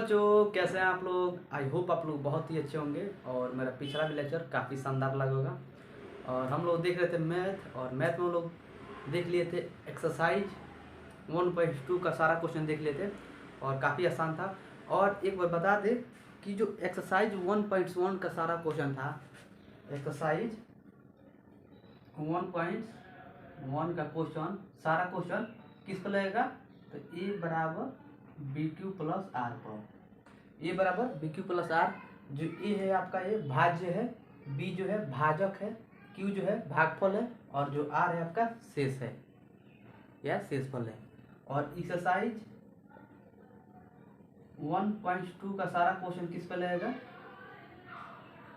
बच्चों, कैसे हैं आप लोग। आई होप आप लोग बहुत ही अच्छे होंगे और मेरा पिछला भी लेक्चर काफ़ी शानदार लगा होगा। और हम लोग देख रहे थे मैथ, और मैथ में हम लोग देख लिए थे एक्सरसाइज 1.2 का सारा क्वेश्चन देख लिए थे और काफ़ी आसान था। और एक बार बता दें कि जो एक्सरसाइज 1.1 का सारा क्वेश्चन था, एक्सरसाइज 1.1 का क्वेश्चन, सारा क्वेश्चन किस पर लगेगा, तो ए बराबर बी क्यू प्लस आर पर। ए बराबर बी क्यू प्लस आर, जो ए है आपका ये भाज्य है, बी जो है भाजक है, क्यू जो है भागफल है, और जो आर है आपका शेष है या शेषफल है। और एक्सरसाइज 1.2 का सारा क्वेश्चन किस पे लगेगा,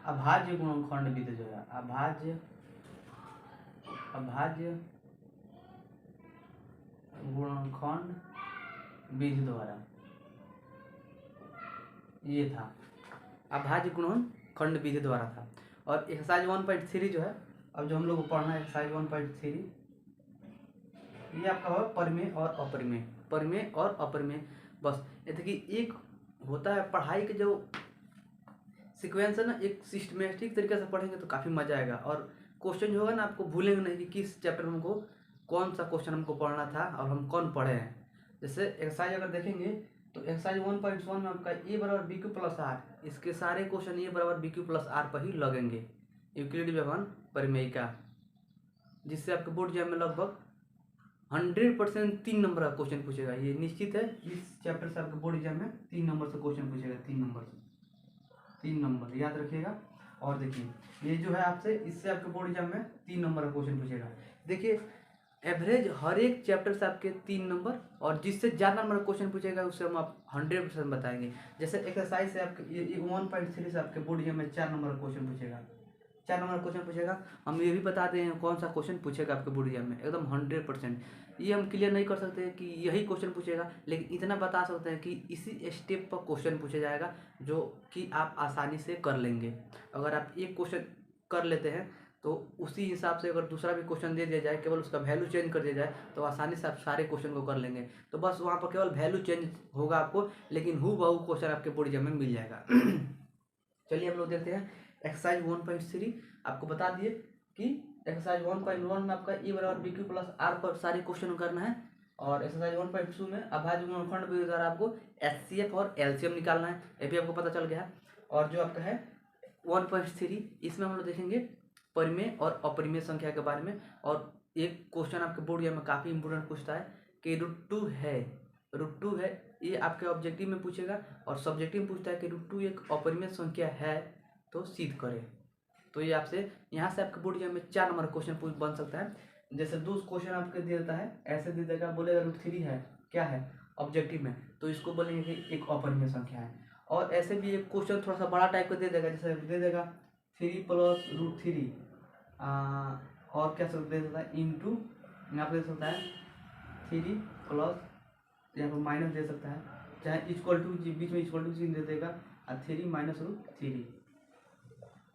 अभाज्य गुणनखंड विधि जो है, अभाज्य गुणनखंड विधि द्वारा, ये था अभाज्य गुणनखंड विधि द्वारा था। और एक्सरसाइज 1.3 जो है, अब जो हम लोग को पढ़ना है एक्सरसाइज 1.3, ये आपका होगा परिमेय और अपरिमेय, परिमेय और अपरिमेय। बस ये देखिए, एक होता है पढ़ाई के जो सीक्वेंस है ना, एक सिस्टमेटिक तरीके से पढ़ेंगे तो काफ़ी मजा आएगा। और क्वेश्चन जो होगा ना, आपको भूलेंगे नहीं कि किस चैप्टर में हमको कौन सा क्वेश्चन हमको पढ़ना था और हम कौन पढ़े हैं। जैसे एक्सरसाइज अगर देखेंगे तो एक्सरसाइज 1.1 में आपका ए बराबर बी क्यू प्लस आर, इसके सारे क्वेश्चन ए बराबर बी क्यू प्लस आर पर ही लगेंगे, यूक्लिड व्यवहार परिमेय का, जिससे आपके बोर्ड एग्जाम में लगभग 100% 3 नंबर का क्वेश्चन पूछेगा। ये निश्चित है, इस चैप्टर से आपके बोर्ड एग्जाम में 3 नंबर से क्वेश्चन पूछेगा, 3 नंबर याद रखिएगा। और देखिए, ये जो है आपसे, इससे आपके बोर्ड एग्जाम में 3 नंबर का क्वेश्चन पूछेगा। देखिए, एवरेज हर एक चैप्टर से आपके 3 नंबर, और जिससे ज़्यादा नंबर क्वेश्चन पूछेगा उससे हम आप 100% बताएंगे। जैसे एक्सरसाइज से आपके 1.3 से आपके बोर्ड एग्जाम में 4 नंबर का क्वेश्चन पूछेगा, 4 नंबर क्वेश्चन पूछेगा। हम ये भी बताते हैं कौन सा क्वेश्चन पूछेगा आपके बोर्ड एग्जाम में, एकदम 100%। ये हम क्लियर नहीं कर सकते कि यही क्वेश्चन पूछेगा, लेकिन इतना बता सकते हैं कि इसी स्टेप पर क्वेश्चन पूछा जाएगा जो कि आप आसानी से कर लेंगे। अगर आप एक क्वेश्चन कर लेते हैं तो उसी हिसाब से अगर दूसरा भी क्वेश्चन दे दिया जाए, केवल उसका वैल्यू चेंज कर दिया जाए, तो आसानी से आप सारे क्वेश्चन को कर लेंगे। तो बस वहाँ पर केवल वैल्यू चेंज होगा आपको, लेकिन हूबहू क्वेश्चन आपके बोर्ड एग्जाम में मिल जाएगा। चलिए हम लोग देखते हैं एक्सरसाइज 1.3। आपको बता दिए कि एक्सरसाइज 1.1 में आपका ए बराबर बी क्यू प्लस आर पर सारे क्वेश्चन करना है, और एक्सरसाइज 1.2 में अभाज्य गुणनखंड विधि द्वारा आपको एचसीएफ और एलसीएम निकालना है, ये भी आपको पता चल गया है। और जो आपका है 1.3, इसमें हम लोग देखेंगे परिमेय और अपरिमेय संख्या के बारे में। और एक क्वेश्चन आपके बोर्ड में काफ़ी इंपोर्टेंट पूछता है कि √2 है, √2 है, ये आपके ऑब्जेक्टिव में पूछेगा, और सब्जेक्टिव में पूछता है कि √2 एक अपरिमेय संख्या है तो सिद्ध करें। तो ये आपसे यहाँ से आपके बोर्ड एग्जाम में 4 नंबर क्वेश्चन बन सकता है। जैसे 2 क्वेश्चन आपके दे देता है, ऐसे दे देगा, बोलेगा √3 है, क्या है ऑब्जेक्टिव में, तो इसको बोलेंगे कि एक अपरिमेय संख्या है। और ऐसे भी एक क्वेश्चन थोड़ा सा बड़ा टाइप का दे देगा, जैसे दे देगा 3 प्लस √3, और क्या सब दे सकता है, इंटू यहाँ पर दे सकता है 3 प्लस, यहाँ पर माइनस दे सकता है, चाहे इक्वल टू, बीच में इक्वल टू चिन्ह दे देगा, और 3 माइनस √3।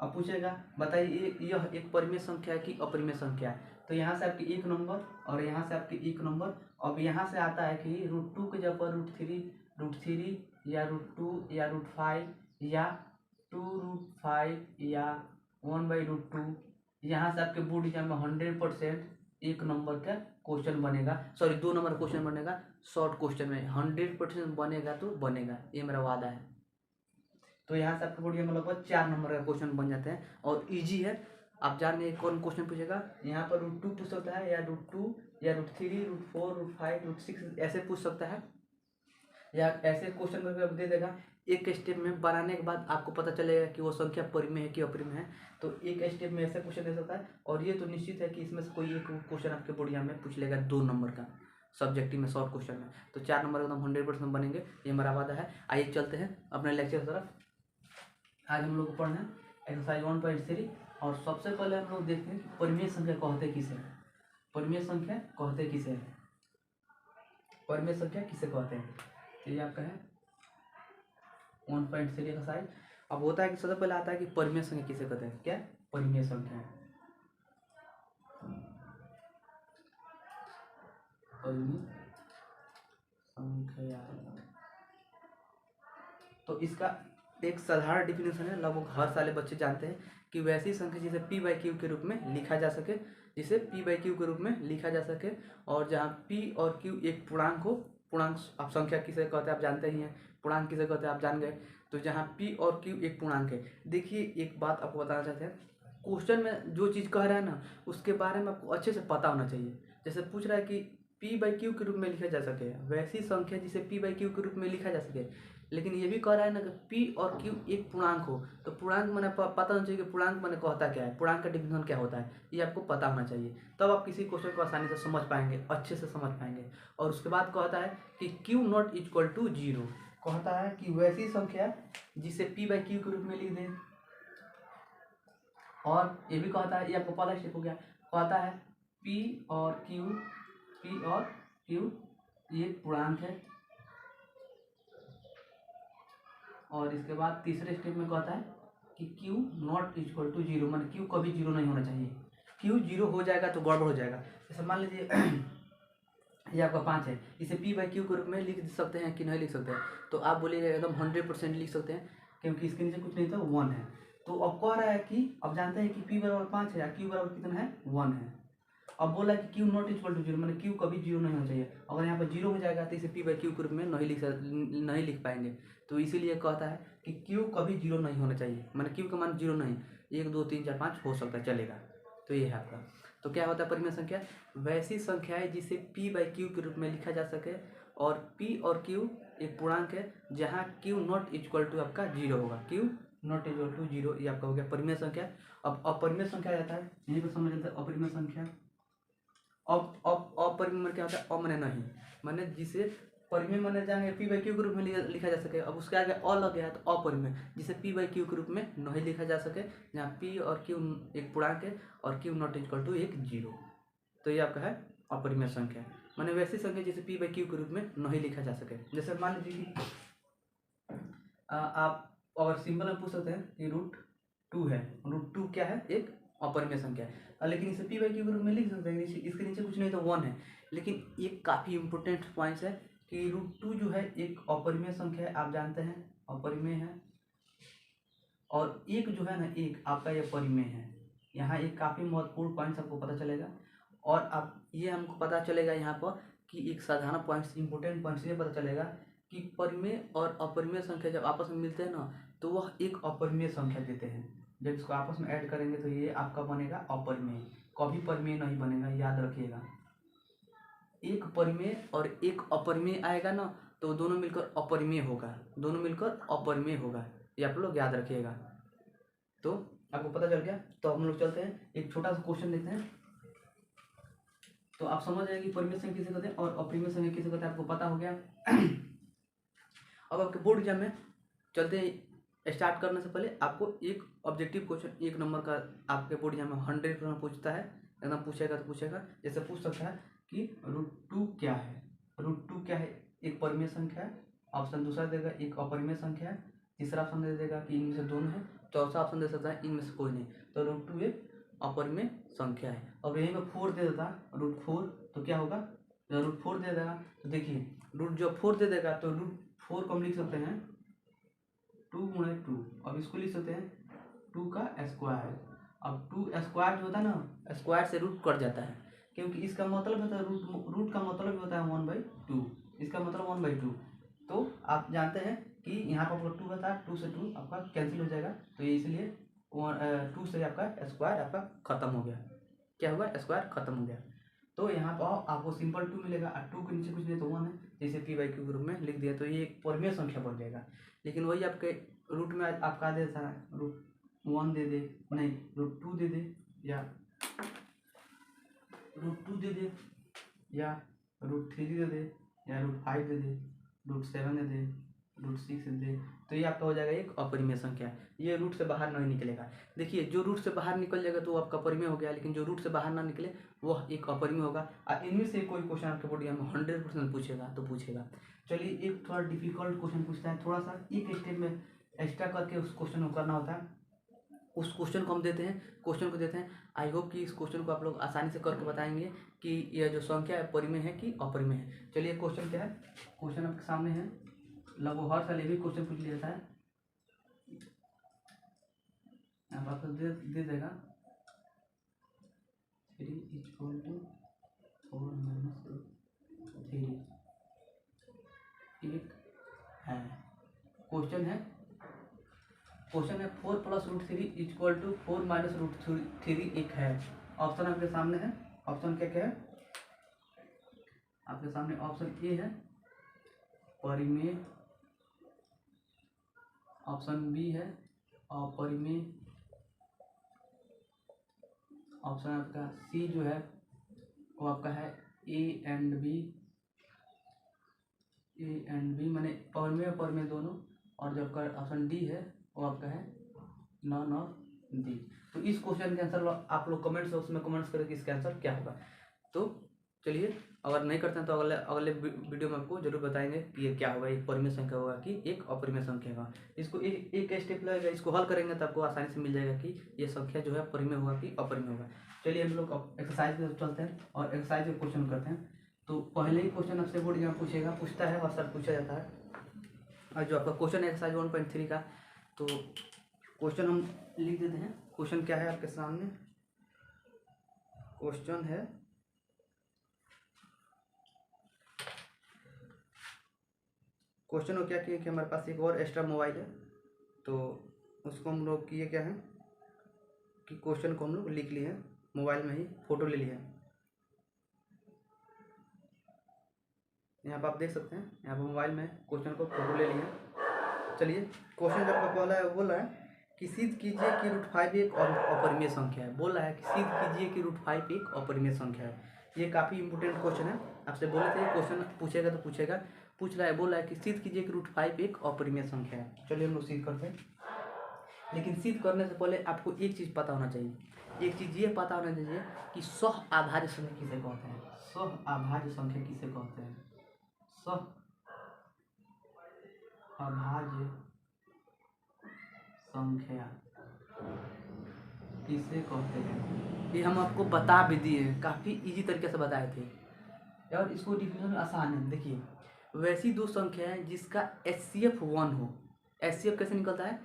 अब पूछेगा बताइए यह एक परिमेय संख्या है कि अपरिमेय संख्या है, तो यहाँ से आपकी 1 नंबर और यहाँ से आपकी 1 नंबर। अब यहाँ से आता है कि √2 के जगह पर √3 या √2 या √5 या 2√5 या 1/√2, यहाँ से आपके बोर्ड एग्जाम में 100% 1 नंबर का क्वेश्चन बनेगा, सॉरी 2 नंबर क्वेश्चन बनेगा। शॉर्ट क्वेश्चन में 100% बनेगा तो बनेगा, ये मेरा वादा है। तो यहाँ से आपके बोर्ड में लगभग 4 नंबर का क्वेश्चन बन जाते हैं, और इजी है। आप जान रहे कौन क्वेश्चन पूछेगा, यहाँ पर √2 पूछ सकता है, या √2 या √3 √4 √5 √6 ऐसे पूछ सकता है, या ऐसे क्वेश्चन करके दे देगा। एक स्टेप में बनाने के बाद आपको पता चलेगा कि वो संख्या परिमेय है कि अपरिमेय है, तो एक स्टेप में ऐसे क्वेश्चन दे सकता है। और ये तो निश्चित है कि इसमें से कोई एक क्वेश्चन आपके बोर्ड में पूछ लेगा 2 नंबर का, सब्जेक्टिव में शॉर्ट क्वेश्चन में, तो 4 नंबर एकदम 100% बनेंगे, ये मेरा वादा है। आइए चलते हैं अपने लेक्चर की तरफ। आज हम लोग पढ़ना है एक्सरसाइज 1.3, और सबसे पहले हम लोग देखते हैं कि परिमेय संख्या कहते किसे हैं, परिमेय संख्या कहते किसे हैं, परिमेय संख्या किसे कहते हैं। तो ये आपका है 1.3 एक्सरसाइज। अब होता है कि सबसे पहले आता है कि परिमेय संख्या किसे कहते हैं, क्या परिमेय संख्या, परिमेय संख्या तो इसका एक साधारण डिफिनेशन है, लगभग हर साल बच्चे जानते हैं कि वैसी संख्या जिसे पी बाई क्यू के रूप में लिखा जा सके, जिसे पी बाई क्यू के रूप में लिखा जा सके, और जहाँ पी और क्यू एक पूर्णांक हो। पूर्णांक आप संख्या किसे कहते हैं आप जानते ही हैं, पूर्णांक किसे कहते हैं आप जान गए। तो जहाँ पी और क्यू एक पूर्णांक है। देखिए एक बात आपको बताना चाहते हैं, क्वेश्चन में जो चीज़ कह रहा है ना उसके बारे में आपको अच्छे से पता होना चाहिए। जैसे पूछ रहा है कि पी बाई क्यू के रूप में लिखा जा सके वैसी संख्या जिसे पी बाई क्यू के रूप में लिखा जा सके, लेकिन ये भी कह रहा है ना कि पी और क्यू एक पूर्णांक हो। तो पूर्णांक मैंने पता होना चाहिए कि पूर्णांक मैंने कहता क्या है, पूर्णांक का डिफिनेशन क्या होता है, ये आपको पता होना चाहिए। तब आप किसी क्वेश्चन को आसानी से समझ पाएंगे, अच्छे से समझ पाएंगे। और उसके बाद कहता है कि Q not equal to zero, कहता है कि वैसी संख्या जिसे पी बाई क्यू के रूप में लिख दें। और ये भी कहता है, ये आपको पता स्टेप हो गया, कहता है पी और क्यू ये पूर्णांक है। और इसके बाद तीसरे स्टेप में कहता है कि Q not equal to zero, मतलब क्यू कभी जीरो नहीं होना चाहिए। क्यू जीरो हो जाएगा तो गड़बड़ हो जाएगा। जैसे मान लीजिए ये आपका 5 है, इसे पी बाई क्यू के रूप में लिख सकते हैं कि नहीं लिख सकते हैं, तो आप बोलिएगा एकदम 100% लिख सकते हैं, क्योंकि इसके नीचे कुछ नहीं था 1 है। तो अब कह रहा है कि अब जानते हैं कि पी बराबर 5 है या क्यू बराबर कितना है 1 है। अब बोला कि Q not equal to zero, मतलब क्यू कभी जीरो नहीं होना चाहिए। अगर यहाँ पर जीरो हो जाएगा तो इसे पी बाई क्यू के रूप में नहीं लिख पाएंगे। तो इसीलिए कहता है कि क्यू कभी जीरो नहीं होना चाहिए, मतलब क्यू का मान जीरो नहीं, 1 2 3 4 5 हो सकता है, चलेगा। तो ये है आपका। तो क्या होता है परिमेय संख्या, वैसी संख्या है जिसे पी बाई क्यू के रूप में लिखा जा सके, और पी और क्यू एक पूर्णांक है जहाँ क्यू नॉट इक्वल टू आपका जीरो होगा, Q not equal to zero, ये आपका हो गया परिमेय संख्या। अब अपरिमेय संख्या आ जाता है, यहीं पर समझ लेते हैं अपरिमेय संख्या। अब अपरिमेय क्या होता है, अ माने नहीं, माने जिसे परिमेय माने जाएंगे पी बाई क्यू के रूप में लिखा जा सके। अब उसके आगे अ लग गया तो अपरिमेय, जिसे पी बाई क्यू के रूप में नहीं लिखा जा सके, जहाँ पी और क्यू एक पूर्णांक है और क्यू नॉट इक्वल टू एक जीरो। तो ये आपका है अपरिमेय संख्या, माने वैसी संख्या जिसे पी बाई क्यू के रूप में नहीं लिखा जा सके। जैसे मान लीजिए कि आप और सिंपल में पूछ सकते हैं कि √2 है, √2 क्या है, एक अपरिमेय संख्या है, लेकिन इसे पी बाई क्यू के रूप में लिख सकते हैं, इसके नीचे कुछ नहीं तो 1 है। लेकिन एक काफ़ी इंपॉर्टेंट पॉइंट है कि √2 जो है एक अपरिमेय संख्या है, आप जानते हैं अपरिमेय है, और एक जो है ना एक आपका ये परिमेय है। यहाँ एक काफ़ी महत्वपूर्ण पॉइंट आपको पता चलेगा, और आप ये हमको पता चलेगा यहाँ पर कि एक साधारण पॉइंट्स इंपॉर्टेंट पॉइंट्स ये पता चलेगा कि परिमेय और अपरिमेय संख्या जब आपस में मिलते हैं ना तो वह एक अपरिमेय संख्या देते हैं। जब इसको आपस में ऐड करेंगे तो ये आपका बनेगा अपरिमेय, कभी परिमेय नहीं बनेगा, याद रखिएगा। एक परिमेय और एक अपरिमेय आएगा ना तो दोनों मिलकर अपरिमेय होगा, दोनों मिलकर अपरिमेय होगा, ये आप लोग याद रखिएगा। तो आपको पता चल गया। तो हम लोग चलते हैं एक छोटा सा क्वेश्चन देखते हैं, तो आप समझ जाएंगे परिमेय संख्या किसे कहते हैं और अपरिमेय संख्या किसे कहते हैं, आपको पता हो गया। अब आपके बोर्ड एग्जाम में चलते हैं, स्टार्ट करने से पहले आपको एक ऑब्जेक्टिव क्वेश्चन 1 नंबर का आपके बोर्ड एग्जाम में 100% पूछता है, एकदम पूछेगा तो पूछेगा। जैसे पूछ सकता है कि √2 क्या है, √2 क्या है, एक परिमेय संख्या है। ऑप्शन दूसरा देगा एक अपरिमेय संख्या है, तीसरा ऑप्शन दे देगा कि इनमें से दोनों है, चौथा ऑप्शन दे सकता है इनमें से कोई नहीं। तो √2 एक अपरिमेय संख्या है। अब यहीं पर 4 दे देता √4, तो क्या होगा, √4 दे देगा तो देखिए जब 4 दे देगा तो √4 को हम लिख सकते हैं 2 गुणे 2, अब इसको लिख सकते हैं 2 का स्क्वायर। अब 2 स्क्वायर जो होता है ना, स्क्वायर से रूट कट जाता है, क्योंकि इसका मतलब होता है रूट का मतलब होता है 1/2, इसका मतलब 1/2। तो आप जानते हैं कि यहाँ पर आपका 2 होता है, 2 से 2 आपका कैंसिल हो जाएगा, तो ये इसलिए 2 से आपका स्क्वायर आपका खत्म हो गया, क्या हुआ, स्क्वायर खत्म हो गया। तो यहाँ पर आपको सिंपल 2 मिलेगा, 2 के नीचे कुछ नहीं तो 1 है, जैसे पी बाई क्यू के रूप में लिख दिया, तो ये एक परिमेय संख्या बन जाएगा। लेकिन वही आपके रूट में आपका दे था √1 दे दे, नहीं √2 दे दे, या √2 दे दे, या √3 दे दे, या √5 दे दे, √7 दे दे, √6 दे दे, तो ये आपका हो जाएगा एक अपरिमेय संख्या। ये रूट से बाहर नहीं निकलेगा। देखिए जो रूट से बाहर निकल जाएगा तो वो आपका परिमेय हो गया, लेकिन जो रूट से बाहर ना निकले वह एक अपरिमेय होगा। इनमें से कोई क्वेश्चन आपके बोर्ड में 100% पूछेगा तो पूछेगा। चलिए एक थोड़ा डिफिकल्ट क्वेश्चन पूछता है, थोड़ा सा एक स्टेप में एक्स्ट्रा करके उस क्वेश्चन को करना होता है, उस क्वेश्चन को हम देते हैं, क्वेश्चन को देते हैं। आई होप कि इस क्वेश्चन को आप लोग आसानी से करके बताएंगे कि यह जो संख्या है परिमेय है कि अपरिमेय है। चलिए क्वेश्चन क्या है, क्वेश्चन आपके सामने है लगभग हर साल ये भी क्वेश्चन पूछ लिया जाता है। यहाँ पर आपको दे देगा 3 = 4 - 3 एक है क्वेश्चन है 4 + √3 = 4 - √3 एक है। ऑप्शन आपके सामने है। ऑप्शन क्या क्या है आपके सामने? ऑप्शन ए है परिमेय, ऑप्शन बी है अपरिमेय, ऑप्शन आपका सी जो है वो आपका है ए एंड बी माने परिमेय अपरिमेय दोनों, और जो आपका ऑप्शन डी है वो आपका है नॉन ऑफ दी। तो इस क्वेश्चन के आंसर आप लोग कमेंट्स बॉक्स में कमेंट्स करें कि इसका आंसर क्या होगा। तो चलिए, अगर नहीं करते हैं तो अगले वीडियो में आपको जरूर बताएंगे कि ये क्या होगा, एक परिमेय संख्या होगा कि एक अपरिमेय संख्या होगा। इसको एक स्टेप लगेगा, इसको हल करेंगे तो आपको आसानी से मिल जाएगा कि ये संख्या जो है परिमेय होगा कि अपरिमेय होगा। चलिए हम लोग अब एक्सरसाइज में चलते हैं और एक्सरसाइज में क्वेश्चन करते हैं। तो पहले ही क्वेश्चन आपसे बोर्ड एग्जाम पूछता है और सर पूछा जाता है। और जो आपका क्वेश्चन है एक्सरसाइज 1.3 का, तो क्वेश्चन हम लिख देते हैं। क्वेश्चन क्या है आपके सामने? क्वेश्चन है क्वेश्चन हो क्या कि हमारे पास एक और एक्स्ट्रा मोबाइल है, तो उसको हम लोग किए क्या है कि क्वेश्चन को हम लोग लिख लिए हैं, मोबाइल में ही फ़ोटो ले लिए हैं। यहाँ पर आप देख सकते हैं, यहाँ पर मोबाइल में क्वेश्चन को फोटो ले लिए हैं। चलिए, क्वेश्चन जब आपका पहला है बोल रहा है कि सिद्ध कीजिए कि √5 एक अपरिमेय संख्या है। बोल रहा है कि सिद्ध कीजिए कि √5 एक अपरिमेय संख्या है। ये काफ़ी इंपॉर्टेंट क्वेश्चन है। आपसे बोले थे क्वेश्चन पूछेगा तो पूछेगा, पूछ रहा है, बोल रहा है कि सिद्ध कीजिए कि √5 एक अपरिमेय संख्या है। चलिए हम लोग सिद्ध करते हैं। लेकिन सिद्ध करने से पहले आपको एक चीज़ पता होना चाहिए। एक चीज़ ये पता होना चाहिए कि सह-आभाज्य संख्या किसे कहते हैं। सह-आभाज्य संख्या किसे कहते हैं? सह-आभाज्य संख्या किसे कहते हैं, ये हम आपको बता भी दिए, काफ़ी इजी तरीके से बताए थे। और इसको डिफिनेशन आसान है। देखिए, वैसी दो संख्या है जिसका HCF 1 हो। HCF कैसे निकलता है?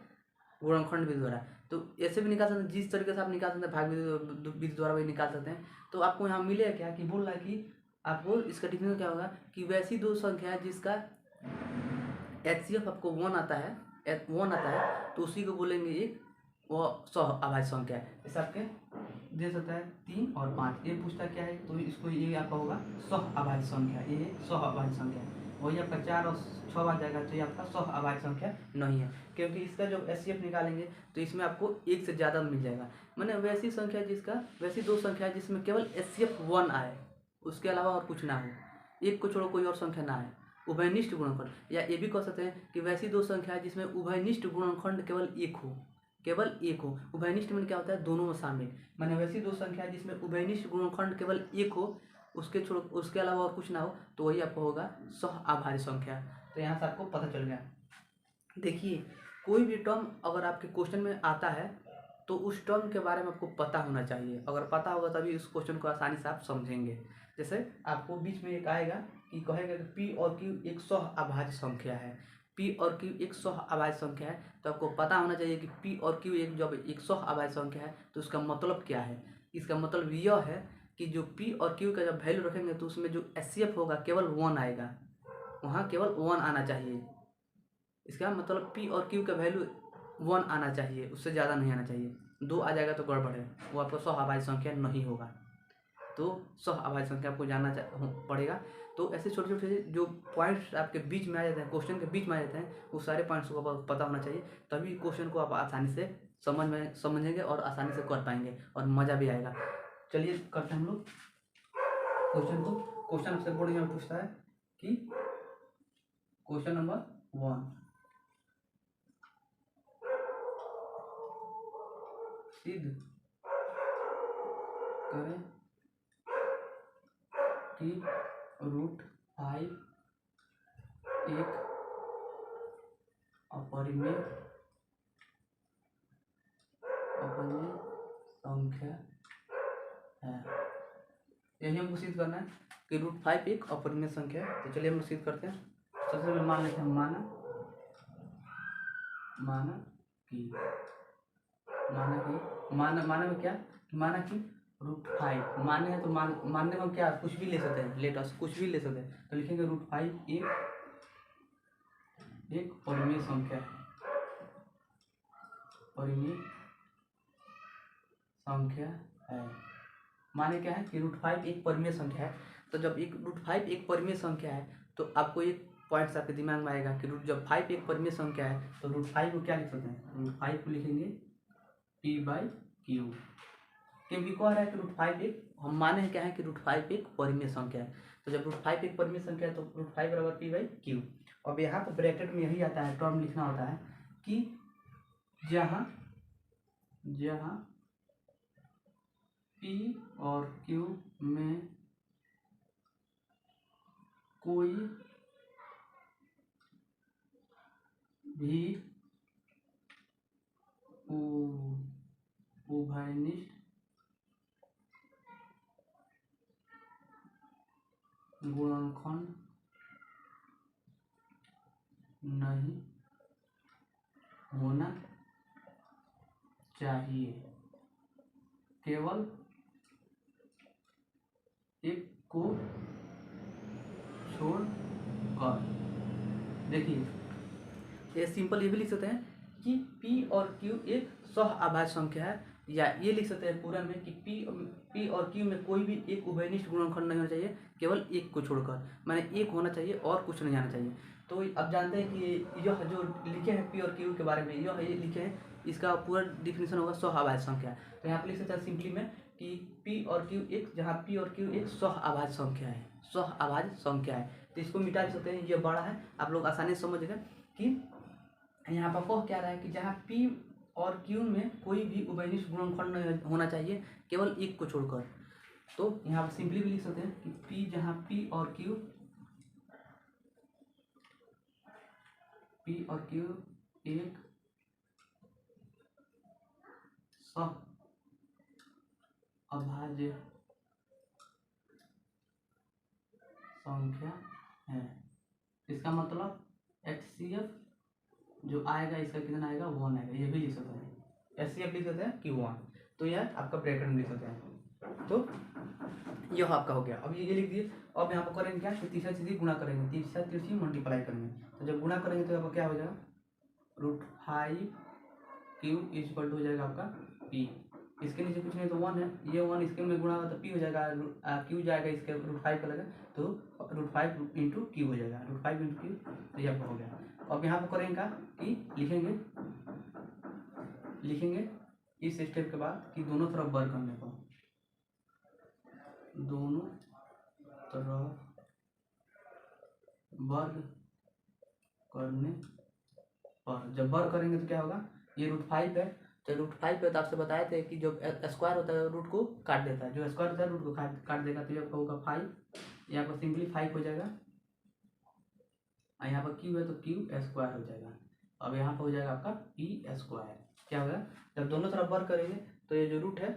गुणनखंड विधि द्वारा। तो ऐसे भी निकाल सकते हैं, जिस तरीके से आप निकाल सकते हैं भाग विधि द्वारा भी निकाल सकते हैं। तो आपको यहाँ मिलेगा क्या कि बोल रहा है कि आपको इसका डिफिनेशन क्या होगा कि वैसी दो संख्या है जिसका HCF आपको 1 आता है, तो उसी को बोलेंगे एक वो सह-आभाज्य संख्या है। जैसे आपके दे सकता है 3 और 5, ये पूछता क्या है, तो इसको ये आपका होगा सह-आभाज्य संख्या। ये सह-आभाज्य संख्या है। वही आपका 4 और 6 आ जाएगा, तो ये आपका सह-आभाज्य संख्या नहीं है, क्योंकि इसका जब HCF निकालेंगे तो इसमें आपको एक से ज़्यादा मिल जाएगा। मैंने वैसी दो संख्या जिसमें केवल HCF 1 आए, उसके अलावा और कुछ ना हो, एक को छोड़ो कोई और संख्या ना आए, उभयनिष्ठ गुणनखंड। या ये भी कह सकते हैं कि वैसी दो संख्या है जिसमें उभयनिष्ठ गुणनखंड केवल एक हो। उभयनिष्ठ में क्या होता है? दोनों में शामिल। मैंने वैसी दो संख्या है जिसमें उभयनिष्ठ गुणनखंड केवल एक हो, उसके अलावा और कुछ ना हो, तो वही आपको होगा सह-आभाज्य संख्या। तो यहाँ से आपको पता चल गया। देखिए, कोई भी टर्म अगर आपके क्वेश्चन में आता है तो उस टर्म के बारे में आपको पता होना चाहिए। अगर पता होगा तभी उस क्वेश्चन को आसानी से आप समझेंगे। जैसे आपको बीच में एक आएगा कि कहेगा कि P और Q एक सह-आभाज्य संख्या है। P और Q एक सह-आभाज्य संख्या है, तो आपको पता होना चाहिए कि P और Q जब एक सह-आभाज्य संख्या है तो उसका मतलब क्या है। इसका मतलब यह है कि जो P और Q का जब वैल्यू रखेंगे तो उसमें जो HCF होगा केवल 1 आएगा, वहाँ केवल 1 आना चाहिए। इसका मतलब P और Q का वैल्यू 1 आना चाहिए, उससे ज़्यादा नहीं आना चाहिए। 2 आ जाएगा तो गड़बड़ है, वो आपको सह-आभाज्य संख्या नहीं होगा। तो सह-आभाज्य संख्या आपको जानना पड़ेगा। तो ऐसे छोटे छोटे जो पॉइंट्स आपके बीच में आ जाते हैं, क्वेश्चन के बीच में आ जाते हैं, वो सारे पॉइंट्स को पता होना चाहिए, तभी क्वेश्चन को आप आसानी से समझेंगे और आसानी से कर पाएंगे और मज़ा भी आएगा। चलिए करते हैं हम लोग क्वेश्चन को। क्वेश्चन आपसे बोर्ड में पूछता है कि क्वेश्चन नंबर 1, सिद्ध करें कि √5 एक अपरिमेय संख्या है। यही हमको सिद्ध करना है कि √5 एक अपरिमेय संख्या है। तो चलिए हम सिद्ध करते हैं। सबसे पहले मान लेते हैं, माना माना कि माना में क्या, माना कि √5 माने हैं, तो मानने में क्या कुछ भी ले सकते हैं, लेट अस कुछ भी ले सकते हैं, तो लिखेंगे √5 एक परिमेय संख्या है, परिमेय संख्या है। माने क्या है कि √5 एक परिमेय संख्या है। तो जब √5 एक परिमेय संख्या है तो आपको एक पॉइंट्स आपके दिमाग में आएगा कि जब 5 एक परिमेय संख्या है तो √5 को क्या लिख सकते हैं, √5 को लिखेंगे p/q, क्योंकि कह रहा है कि √5 एक, हम माने हैं क्या है कि √5 एक परिमेय संख्या है। तो जब √5 एक परिमेय संख्या है तो √5 बराबर p/q। अब यहाँ पर ब्रैकेट में यही आता है, टर्म लिखना होता है कि जहाँ p और q में कोई भी उभयनिष्ठ गुणनखंड नहीं होना चाहिए, केवल एक को छोड़कर। देखिए ये सिंपल ये भी लिख सकते हैं कि p और q एक सह-अभाज्य संख्या है, या ये लिख सकते हैं पूरा में कि p और q में कोई भी एक उभयनिष्ठ गुणनखंड नहीं होना चाहिए, केवल एक को छोड़कर, माने एक होना चाहिए और कुछ नहीं आना चाहिए। तो अब जानते हैं कि यह जो लिखे हैं p और q के बारे में, यह ये लिखे हैं, इसका पूरा डिफिनेशन होगा सह-अभाज्य संख्या। तो यहाँ पर लिख सकते हैं सिंपली में कि p और q एक, जहाँ p और q एक सह-अभाज्य संख्या है, सह-अभाज्य संख्या है, तो इसको मिटा भी सकते हैं, ये बड़ा है, आप लोग आसानी से समझ गए कि यहाँ पर कह क्या रहा है कि जहाँ p और q में कोई भी उभयनिष्ठ गुणनखंड नहीं होना चाहिए, केवल एक को छोड़कर। तो यहाँ पर सिंपली भी लिख सकते हैं कि p, जहाँ p और q एक सह-अभाज्य संख्या है। इसका मतलब HCF जो आएगा इसका कितना आएगा, 1 आएगा, ये भी लिख सकते हैं, HCF लिख सकते हैं कि 1, तो यह आपका ब्रैकेट में लिख सकते हैं। तो यह आपका हो गया। अब ये लिख दिए। अब यहाँ पर करेंगे क्या, तो तीसरा चीज़ गुणा करेंगे, तीसरा चीज़ मल्टीप्लाई करेंगे। तो जब गुणा करेंगे तो आपका क्या हो जाएगा, √5q इक्वल हो जाएगा आपका p, इसके नीचे कुछ नहीं तो 1 है, ये 1 इसके में गुणा होगा तो p हो जाएगा, q जाएगा इसके √5 का लगा तो √5 × q हो जाएगा, √5 × q, तो ये आपका हो गया। अब यहाँ पर करेंगे कि लिखेंगे इस स्टेप के बाद कि दोनों तरफ वर्ग करने को, दोनों तरफ वर्ग करने पर, जब वर्ग करेंगे तो क्या होगा, ये √5 है, तो √5 पे तो आपसे बताए थे कि जो स्क्वायर होता है रूट को काट देता है, जो स्क्वायर होता है रूट को काट देगा, तो ये आपका होगा 5, यहाँ पर सिंपली 5 हो जाएगा, और यहाँ पर q है तो q² हो जाएगा। अब यहाँ पर हो जाएगा आपका p², क्या होगा, जब दोनों तरफ वर्ग करेंगे तो ये जो रूट है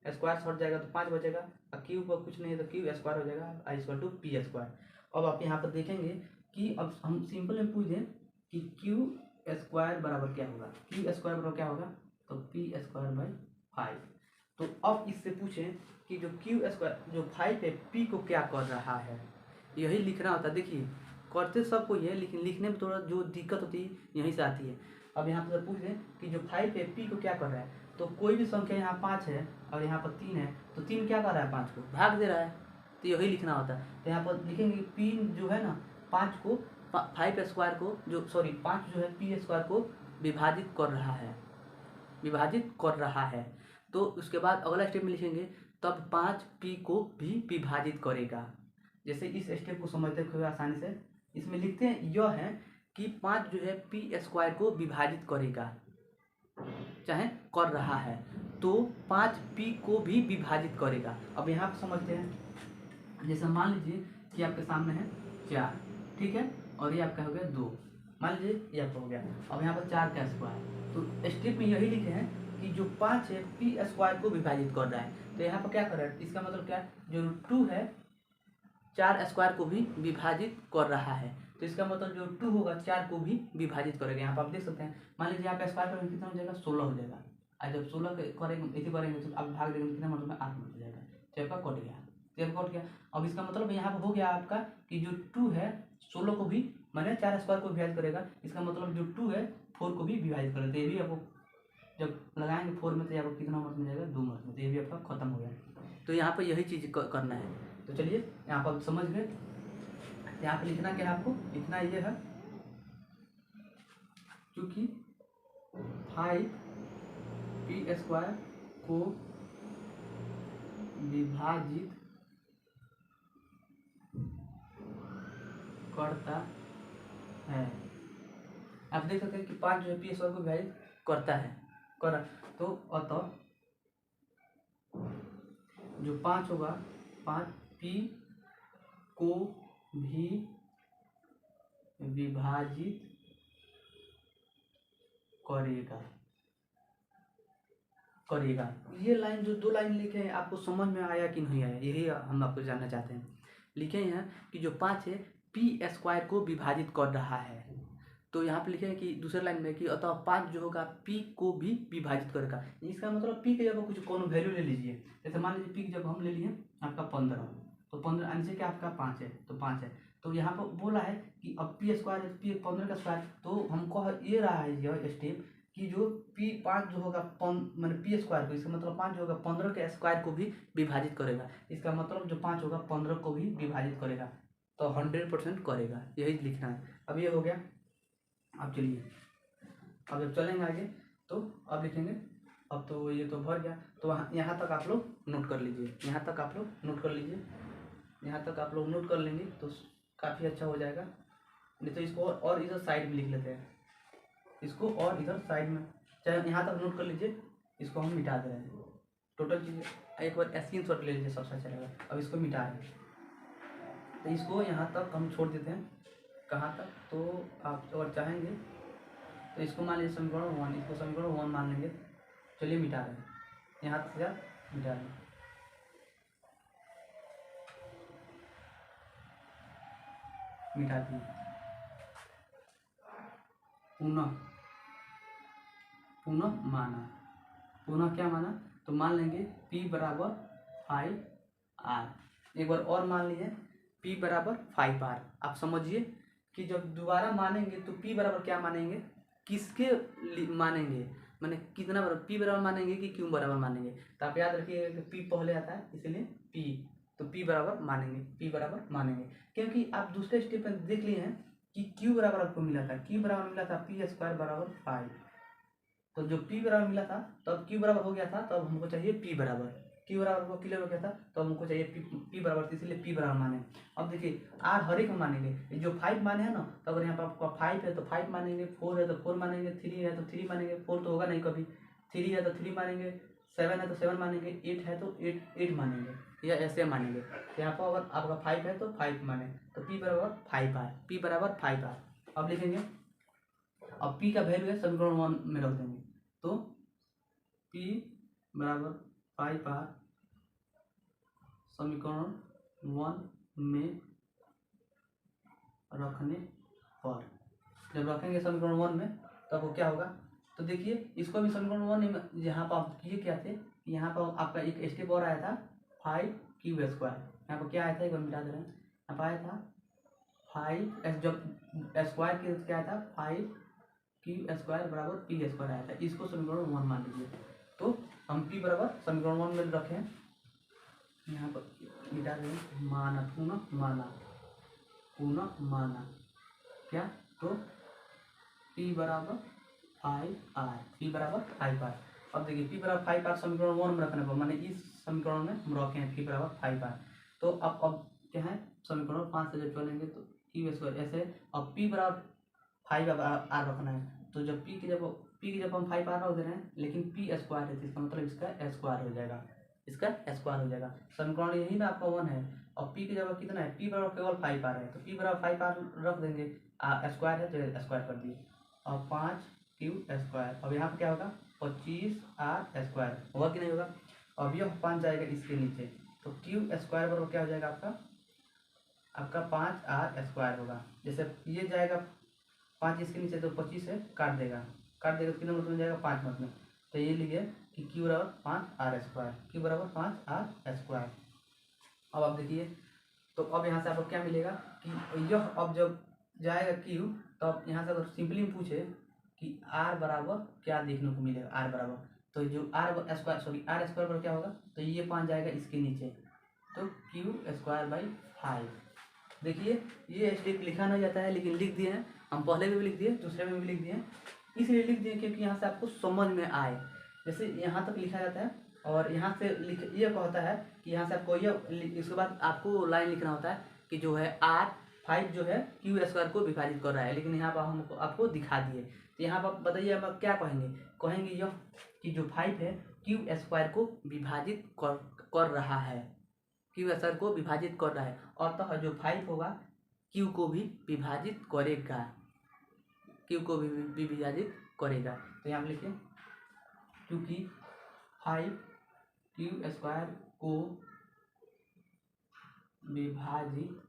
स्क्वायर हट जाएगा तो 5 बचेगा, और q पर कुछ नहीं है तो q² हो जाएगा, i = p²। अब आप यहाँ पर देखेंगे कि अब हम सिंपल में पूछ दें कि q² बराबर क्या होगा, q² बराबर क्या होगा, तो p²/5। तो अब इससे पूछें कि जो q² जो 5 है p को क्या कर रहा है, यही लिखना होता है। देखिए करते सबको ये, लेकिन लिखने में थोड़ा जो दिक्कत होती है यहीं से आती है। अब यहाँ पर पूछ दें कि जो 5 है p को क्या कर रहा है, तो कोई भी संख्या यहाँ 5 है और यहाँ पर 3 है, तो 3 क्या कर रहा है, 5 को भाग दे रहा है, तो यही लिखना होता है। तो यहाँ पर लिखेंगे p जो है ना 5 को 5² को जो 5 जो है p² को विभाजित कर रहा है, तो उसके बाद अगला स्टेप में लिखेंगे तब 5 p को भी विभाजित करेगा। जैसे इस स्टेप को समझते हुए आसानी से इसमें लिखते हैं, यह है कि 5 जो है p² को विभाजित करेगा, चाहे कर रहा है, तो 5 p को भी विभाजित करेगा। अब यहाँ पर समझते हैं, जैसे मान लीजिए कि आपके सामने है 4, ठीक है, और ये आपका हो गया 2, मान लीजिए ये आपका हो गया। अब यहाँ पर 4 का स्क्वायर, तो स्टेप में यही लिखे हैं कि जो 5 है p² को विभाजित कर रहा है, तो यहाँ पर क्या कर रहा है, इसका मतलब क्या है, जो 2 है 4² को भी विभाजित कर रहा है, तो इसका मतलब जो 2 होगा 4 को भी विभाजित करेगा। यहाँ पर आप देख सकते हैं, मान लीजिए आप स्क्वायर करेंगे कितना हो जाएगा, 16 हो जाएगा। और जब 16 करेंगे ऐसे करेंगे तो आप भाग देंगे कितना मतलब 8 हो जाएगा, तो आपका कट गया, तो आपका कट गया। अब इसका मतलब यहाँ पर हो गया आपका कि जो 2 है 16 को भी मैंने 4 स्क्वायर को विभाजित करेगा। इसका मतलब जो 2 है 4 को भी विभाजित करेगा। तो ये भी आपको जब लगाएंगे 4 में तो आपको कितना मार्क्स मिल जाएगा, 2 मार्क्स में। तो ये भी आपका खत्म हो गया। तो यहाँ पर यही चीज़ करना है। तो चलिए यहाँ पर समझ गए। यहाँ पर लिखना क्या है, आपको लिखना ये है क्योंकि 5p² को विभाजित करता है। आप देख सकते हैं कि 5 जो है p² को विभाजित करता है, तो अतः जो 5 होगा 5p को भी विभाजित करेगा। ये लाइन जो 2 लाइन लिखे हैं आपको समझ में आया कि नहीं आया, यही हम आपको जानना चाहते हैं। लिखे हैं कि जो 5 है p² को विभाजित कर रहा है। तो यहाँ पे लिखे हैं कि दूसरे लाइन में कि अतः 5 जो होगा p को भी विभाजित करेगा। इसका मतलब p के जगह कुछ कोनो वैल्यू ले लीजिए। जैसे मान लीजिए p की जगह हम ले लिए आपका 15, तो 15 आने से क्या आपका 5 है, तो 5 है। तो यहाँ पर बोला है कि अब p² है, p 15 का स्क्वायर, तो हमको ये रहा है यह स्टेप कि जो p5 जो होगा मैंने p² को, इसका मतलब 5 जो होगा 15 के स्क्वायर को भी विभाजित करेगा। इसका मतलब जो 5 होगा 15 को भी विभाजित करेगा, तो 100% करेगा, यही लिखना है। अब ये हो गया। अब चलिए अब जब चलेंगे आगे तो अब लिखेंगे। अब तो ये तो भर गया, तो यहाँ तक आप लोग नोट कर लीजिए, यहाँ तक आप लोग नोट कर लीजिए, यहाँ तक आप लोग नोट कर लेंगे तो काफ़ी अच्छा हो जाएगा। नहीं तो इसको और इधर साइड में लिख लेते हैं, इसको और इधर साइड में, चाहे यहाँ तक नोट कर लीजिए, इसको हम मिटा दे रहे हैं। टोटल चीज़ एक बार स्क्रीनशॉट ले लीजिए, सबसे अच्छा रहेगा। अब इसको मिटा रहे हैं, तो इसको यहाँ तक हम छोड़ देते हैं। कहाँ तक, तो आप अगर चाहेंगे तो इसको मान लीजिए समीकरण 1, इसको समीकरण 1 मान लेंगे। चलिए मिटा रहे हैं, यहाँ तक क्या मिटा रहे हैं, मिटा दिए। पुनः माना, पुनः क्या माना, तो मान लेंगे p बराबर 5r। एक बार और मान लीजिए p बराबर 5r। आप समझिए कि जब दोबारा मानेंगे तो p बराबर क्या मानेंगे, किसके मानेंगे, माने कितना बराबर, p बराबर मानेंगे कि q बराबर मानेंगे। तो आप याद रखिए p पहले आता है इसलिए p, तो p बराबर मानेंगे, p बराबर मानेंगे। क्योंकि आप दूसरे स्टेप में देख लिए हैं कि q बराबर आपको मिला था, q बराबर मिला था p² बराबर 5। तो जो p बराबर मिला था तब q बराबर हो गया था, तब हमको चाहिए p बराबर, q बराबर को क्लियर हो गया था, तो हमको चाहिए p बराबर, इसलिए p बराबर माने। अब देखिए r हर एक में मानेंगे, जो 5 माने हैं ना, तो अगर यहाँ पर आपका 5 है तो 5 मानेंगे, 4 है तो 4 मानेंगे, 3 है तो 3 मानेंगे, 4 तो होगा नहीं कभी, 3 है तो 3 मानेंगे, 7 है तो 7 मानेंगे, 8 है तो 8 मानेंगे, या ऐसे मानेंगे। तो यहाँ पर अगर आपका 5 है तो 5 माने, तो p बराबर 5r, p बराबर 5r। अब लिखेंगे, अब p का वैल्यू है समीकरण 1 में रख देंगे, तो p बराबर 5r समीकरण 1 में रखने पर, जब रखेंगे समीकरण 1 में तब वो क्या होगा, तो देखिए इसको भी समीकरण 1 में, यहाँ पर आप ये क्या थे, यहाँ पर आपका एक स्टेप और आया था 5q²। यहाँ पर क्या आया था, एक बार मिटा दे रहे हैं, यहाँ पर आया था 5 जब स्क्वायर के क्या आया था 5q² बराबर p² आया था। इसको समीकरण 1 मान लीजिए, तो हम p बराबर समीकरण 1 में रखें, यहाँ पर मिटा दें, माना, पुनः माना क्या, तो p बराबर 5r, p बराबर 5r। अब देखिए p बराबर 5r समीकरण 1 में रखने पर, माने इस समीकरण में हम रखे हैं p बराबर 5r। तो अब क्या है, समीकरण 5 से जब चलेंगे तो q² ऐसे, अब p बराबर 5r रखना है, तो जब p की जब हम 5r रख दे रहे हैं, लेकिन p² है तो इसका मतलब इसका स्क्वायर हो जाएगा, इसका स्क्वायर हो जाएगा। समीकरण यही में आपका 1 है, और p की जगह कितना है, p बराबर केवल 5r है, तो p बराबर 5r रख देंगे, स्क्वायर है तो स्क्वायर कर दिए, और 5q²। अब यहाँ पर क्या होगा 25r² होगा कि नहीं होगा। अब यह 5 जाएगा इसके नीचे, तो q² बराबर क्या हो जाएगा आपका आपका 5r² होगा। जैसे ये जाएगा 5 इसके नीचे तो 25 से काट देगा तो कितना मतलब में जाएगा 5 मतलब। तो ये लिखिए कि q बराबर 5r², q बराबर 5r²। अब आप देखिए, तो अब यहाँ से आपको क्या मिलेगा कि यह अब जब जाएगा q, तो अब यहाँ से अगर सिंपली पूछे कि r बराबर क्या देखने को मिलेगा, r बराबर, तो जो r² पर क्या होगा, तो ये 5 जाएगा इसके नीचे, तो q²/5। देखिए ये स्टेप लिखा नहीं जाता है, लेकिन लिख दिए हैं हम, पहले में भी लिख दिए, दूसरे में भी लिख दिए, इसलिए लिख दिए क्योंकि यहाँ से आपको समझ में आए। जैसे यहाँ तक लिखा जाता है और यहाँ से ये कहता है कि यहाँ से आपको ये, इसके बाद आपको लाइन लिखना होता है कि जो है r5 जो है q² को विभाजित कर रहा है, लेकिन यहाँ पर हम आपको दिखा दिए। तो यहाँ पर बताइए आप क्या कहेंगे यह कि जो 5 है q² को विभाजित कर रहा है, q² को विभाजित कर रहा है, अतः जो 5 होगा q को भी विभाजित करेगा, q को भी विभाजित करेगा। तो यहाँ पे लिखिए क्योंकि 5 q² को विभाजित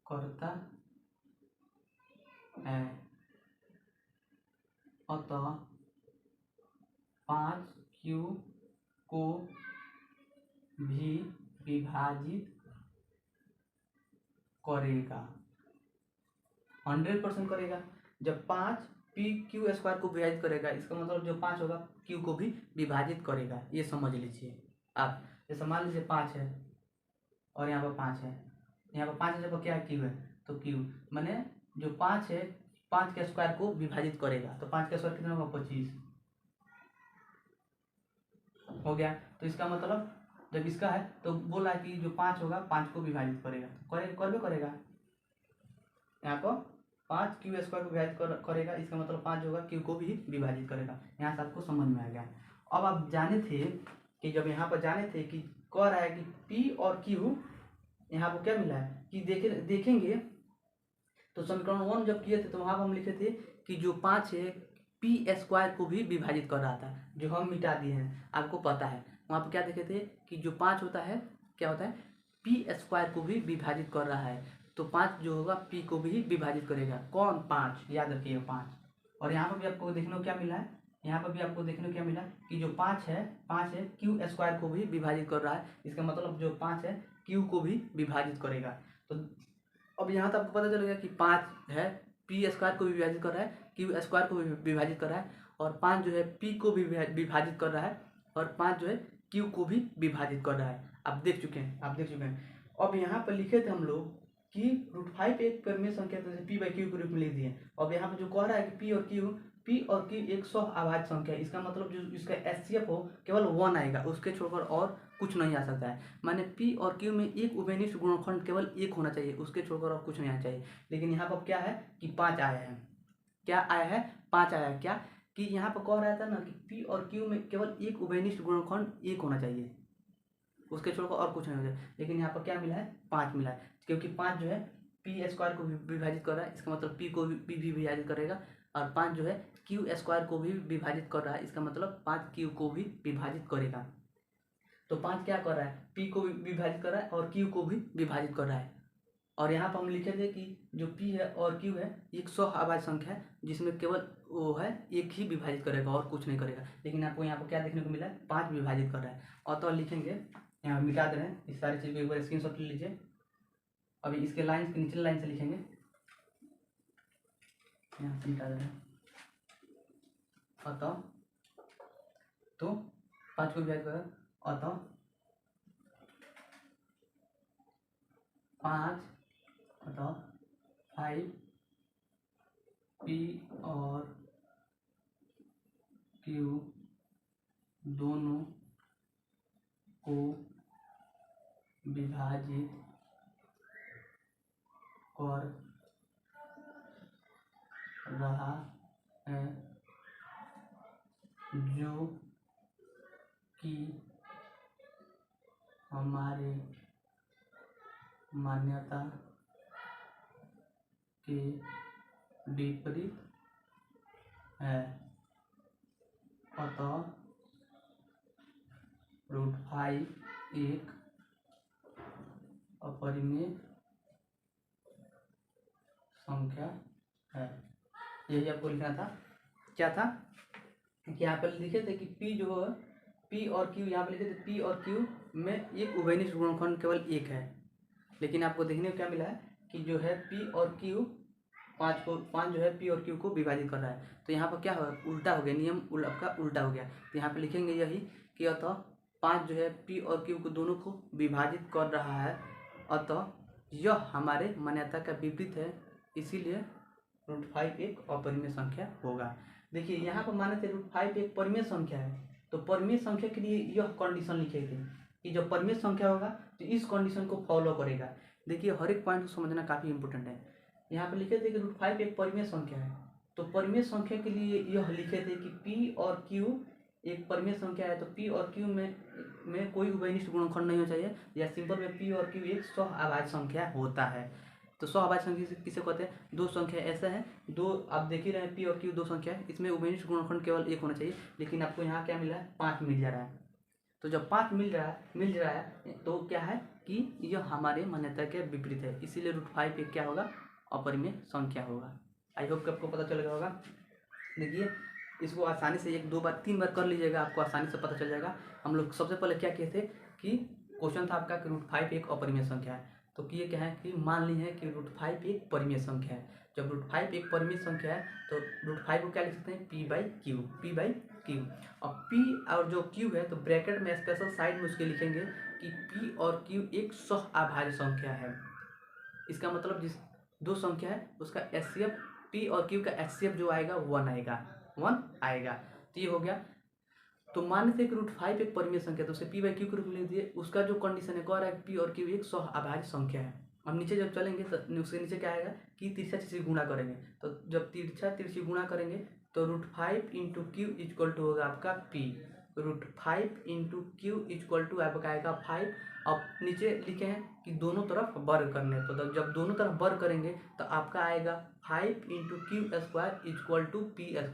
करता है, अतः 5q को भी विभाजित करेगा, 100% करेगा। जब 5 q² को विभाजित करेगा, इसका मतलब जो 5 होगा q को भी विभाजित करेगा, ये समझ लीजिए आप। जैसे मान लीजिए 5 है और यहाँ पर 5 है, यहाँ पर 5 जब क्या है q है, तो q माने जो 5 है 5 के स्क्वायर को विभाजित करेगा, तो 5 का स्क्वायर कितना होगा 25 हो गया। तो इसका मतलब जब इसका है तो बोला कि जो 5 होगा 5 को विभाजित करेगा, करेगा यहाँ पर 5 q² को विभाजित करेगा, इसका मतलब 5 होगा q को भी विभाजित करेगा। यहाँ से आपको समझ में आ गया। अब आप जाने थे कि जब यहाँ पर जाने थे कि कह रहा है कि p और q, यहाँ पर क्या मिला है कि देखेंगे तो समीकरण 1 जब किए थे तो वहाँ पर हम लिखे थे कि जो 5 है p² को भी विभाजित कर रहा था, जो हम मिटा दिए हैं, आपको पता है। वहाँ पर क्या देखे थे कि जो 5 होता है क्या होता है, p² को भी विभाजित कर रहा है, तो 5 जो होगा p को भी विभाजित करेगा। कौन? 5, याद रखिएगा 5। और यहाँ पर भी आपको देखने को क्या मिला है, यहाँ पर भी आपको देखने को क्या मिला कि जो 5 है q² को भी विभाजित कर रहा है, इसका मतलब जो 5 है q को भी विभाजित करेगा। तो अब यहाँ तक आपको पता चलेगा कि 5 है p² को भी विभाजित कर रहा है, q² को भी विभाजित कर रहा है, और 5 जो है p को भी विभाजित कर रहा है, और 5 जो है q को भी विभाजित कर रहा है। आप देख चुके हैं। अब यहाँ पर लिखे थे हम लोग कि √5 एक परिमेय संख्या तो p/q के रूप में लिख दिए। अब यहाँ पर जो कह रहा है कि p और q एक सहअभाज्य संख्या है, इसका मतलब जो इसका HCF हो केवल 1 आएगा, उसके छोड़कर और कुछ नहीं आ सकता है। माने p और q में एक उभयनिष्ठ गुणनखंड केवल 1 होना चाहिए, उसके छोड़कर और कुछ नहीं आना चाहिए। लेकिन यहाँ पर क्या है कि 5 आया है, क्या आया है 5 आया है, क्या कि यहाँ पर कह रहा था ना कि p और q में केवल एक उभयनिष्ठ गुणनखंड 1 होना चाहिए, उसके छोड़कर और कुछ नहीं होना चाहिए। लेकिन यहाँ पर क्या मिला है 5 मिला है, क्योंकि 5 जो है p² को विभाजित कर रहा है, इसका मतलब p को भी विभाजित करेगा, और 5 जो है q² को भी विभाजित कर रहा है, इसका मतलब 5 q को भी विभाजित करेगा। तो 5 क्या कर रहा है, p को भी विभाजित कर रहा है और q को भी विभाजित कर रहा है। और यहाँ पर हम लिखे थे कि जो p है और q है एक सहअभाज्य संख्या है, जिसमें केवल वो है एक ही विभाजित करेगा और कुछ नहीं करेगा। लेकिन आपको यहाँ पर क्या देखने को मिला है 5 विभाजित कर रहा है। और तो लिखेंगे, यहाँ मिटा दे रहे हैं, इस सारी चीज़ को एक बार स्क्रीनशॉट ले लीजिए। अभी इसके लाइन के नीचे लाइन से लिखेंगे, यहाँ से मिटा दे रहे हैं। अतः तो 5 को विभाजित करेगा, अतः 5 p और q दोनों को विभाजित कर रहा है, जो कि हमारे मान्यता के विपरीत है। अतः √5 एक अपरिमेय संख्या है। यही आपको लिखना था। क्या था कि यहाँ पर लिखे थे कि पी जो है, पी और क्यू, यहाँ पर लिखे थे पी और क्यू में एक उभयनिष्ठ गुणनखंड केवल एक है। लेकिन आपको देखने को क्या मिला है कि जो है पी और क्यू पाँच जो है पी और क्यू को विभाजित कर रहा है। तो यहाँ पर क्या हो, उल्टा हो गया, नियम आपका उल्टा हो गया। तो यहाँ पे लिखेंगे यही कि अतः 5 जो है पी और क्यू को दोनों को विभाजित कर रहा है, अतः यह हमारे मान्यता का विपरीत है, इसीलिए √5 एक अपरिमेय संख्या होगा। देखिए यहाँ पर माने थे √5 एक परिमेय संख्या है, तो परिमेय संख्या के लिए यह कंडीशन लिखे थे कि जब परिमेय संख्या होगा तो इस कंडीशन को फॉलो करेगा। देखिए हर एक पॉइंट को समझना काफ़ी इंपॉर्टेंट है। यहाँ पर लिखे थे कि √5 एक परिमेय संख्या है, तो परिमेय संख्या के लिए यह लिखे थे कि पी और क्यू एक परिमेय संख्या है, तो पी और क्यू में कोई उभयनिष्ठ गुणनखंड नहीं होना चाहिए, या सिंपल में पी और क्यू एक सहअभाज्य संख्या होता है। तो सहअभाज्य संख्या किसे कहते हैं, दो संख्या ऐसा है, दो आप देख ही रहे हैं पी और क्यू दो संख्या है, इसमें उभयनिष्ठ गुणनखंड केवल एक होना चाहिए, लेकिन आपको यहाँ क्या मिला है, 5 मिल जा रहा है। तो जब 5 मिल रहा है तो क्या है कि यह हमारे मान्यता के विपरीत है, इसीलिए √5 एक क्या होगा, अपरिमेय संख्या होगा। आई होप कि आपको पता चल गया होगा। देखिए इसको आसानी से 1 2 बार 3 बार कर लीजिएगा, आपको आसानी से पता चल जाएगा। हम लोग सबसे पहले क्या किए थे कि क्वेश्चन था आपका कि √5 एक अपरिमेय संख्या है, तो किए क्या है कि मान ली है कि √5 एक परिमेय संख्या है। जब √5 एक परिमेय संख्या है तो √5 को क्या लिख सकते हैं, p/q। अब p और जो q है तो ब्रैकेट में स्पेशल साइड में उसके लिखेंगे कि p और q एक सहअभाज्य संख्या है। इसका मतलब जिस दो संख्या है उसका HCF, p और q का HCF जो आएगा 1 आएगा। तो ये हो गया। तो मान लीजिए कि √5 एक परिमेय संख्या, तो उसे p/q के रूप में लिख दिए। उसका जो कंडीशन है कह रहा है p और q एक सहअभाज्य संख्या है। हम नीचे जब चलेंगे तो उसके नीचे क्या आएगा कि तिरछा तिरछी गुणा करेंगे, तो जब तिरछा तिरछी गुणा करेंगे तो √5 × q इक्वल टू होगा आपका p। √5 × q इक्वल टू आपका आएगा 5। अब नीचे लिखे हैं कि दोनों तरफ वर्ग करने, तो जब दोनों तरफ वर्ग करेंगे तो आपका आएगा 5 × q² equal to p²।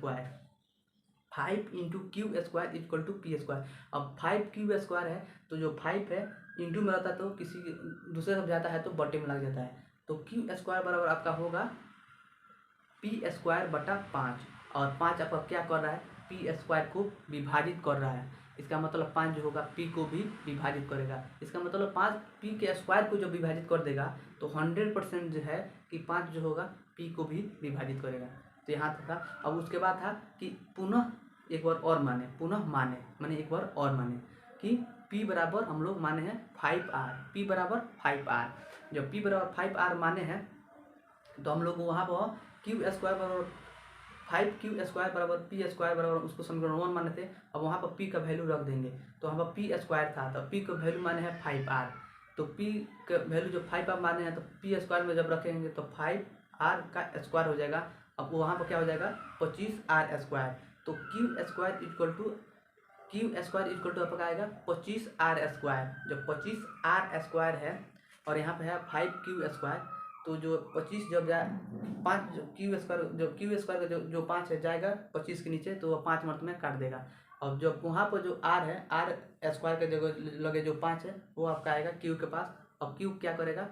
5 × q² equal to p²। अब 5q² है तो जो 5 है इंटू में रहता है तो किसी दूसरे तरफ जाता है तो बटे में लग जाता है, तो q² बराबर आपका होगा p²/5। और 5 आपका क्या कर रहा है, p² को विभाजित कर रहा है। इसका मतलब 5 जो होगा p को भी विभाजित करेगा। इसका मतलब 5 p के स्क्वायर को जब विभाजित कर देगा तो 100% जो है कि 5 जो होगा p को भी विभाजित करेगा। तो यहाँ तक था। अब उसके बाद था कि पुनः एक बार और माने एक बार और माने कि p बराबर हम लोग माने हैं 5r, p बराबर 5r। जब p बराबर 5r माने हैं तो हम लोग वहाँ पर q² बराबर 5q² बराबर p² बराबर उसको समीकरण 1 माने थे। अब वहाँ पर p का वैल्यू रख देंगे, तो वहाँ पर p² था तो p का वैल्यू माने हैं 5r, तो p का वैल्यू जो 5r माने हैं तो p² में जब रखेंगे तो 5r का स्क्वायर हो जाएगा। अब वहाँ पर क्या हो जाएगा 25r², तो q² इक्वल टू आपका आएगा 25r²। जब 25r² है और यहाँ पे है 5q², तो जो 25 जब जाए 5 जो q² का जो 5 है जाएगा 25 के नीचे, तो वह 5 मर्त में काट देगा। अब जब वहाँ पर जो r है, r² के जगह लगे जो 5 है वो आपका आएगा q के पास। अब q क्या करेगा,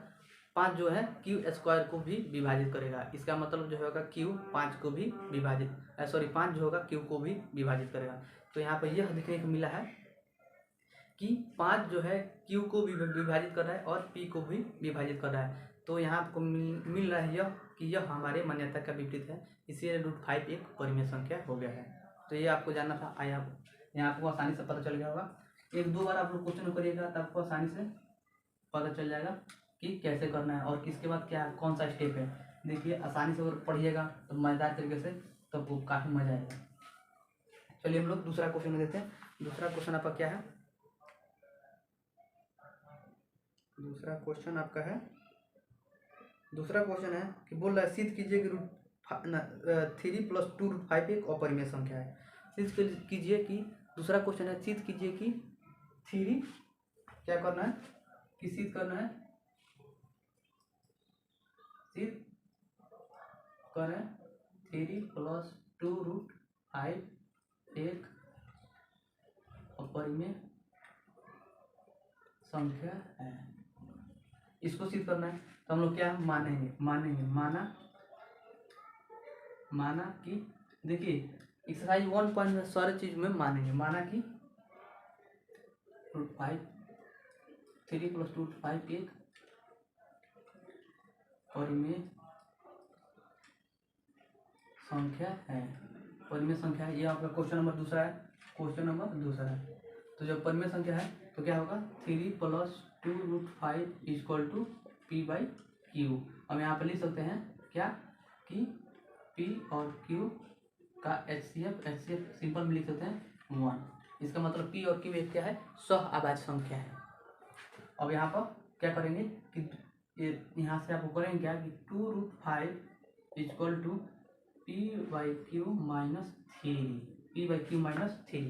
5 जो है q² को भी विभाजित करेगा। इसका मतलब जो होगा q 5 को भी विभाजित 5 जो होगा q को भी विभाजित करेगा। तो यहाँ पर यह देखने को मिला है कि 5 जो है q को भी विभाजित कर रहा है और p को भी विभाजित कर रहा है। तो यहाँ आपको मिल रहा है यह कि यह हमारे मान्यता का विपरीत है, इसीलिए √5 एक परिमेय संख्या हो गया है। तो ये आपको जानना था। आया यहाँ आपको आसानी से पता चल गया होगा। 1 2 बार आप लोग क्वेश्चन करिएगा तो आपको आसानी से पता चल जाएगा कि कैसे करना है और किसके बाद क्या कौन सा स्टेप है। देखिए आसानी से अगर पढ़िएगा तो मज़ेदार तरीके से तो आपको काफ़ी मज़ा आएगा। चलिए हम लोग दूसरा क्वेश्चन में देते हैं। दूसरा क्वेश्चन आपका क्या है, दूसरा क्वेश्चन आपका है, दूसरा क्वेश्चन है कि बोल रहा है सिद्ध कीजिए कि 3 + 2 √5 एक अपरिमेय संख्या है। सिद्ध कीजिए कि दूसरा क्वेश्चन है सिद्ध कीजिए कि 3 क्या करना है कि सिद्ध करना है, सिद्ध करें 3 + 2 √5 एक अपरिमेय संख्या है। इसको सिद्ध करना है तो हम लोग क्या मानेंगे, माना कि देखिए एक्सरसाइज 1 पॉइंट में सारे चीज में मानेंगे, माना कि √5 3 + 2 √5 एक परिमेय संख्या है, परिमेय संख्या है। ये आपका क्वेश्चन नंबर दूसरा है, तो जब परिमेय संख्या है तो क्या होगा 3 + 2 √5 = p/q। हम यहाँ पे लिख सकते हैं क्या कि p और q का HCF सिंपल में लिख सकते हैं 1। इसका मतलब p और q एक क्या है, सहअभाज्य संख्या है। अब यहाँ पर क्या करेंगे कि यहाँ से आपको करेंगे क्या कि 2 √5 = p/q - 3।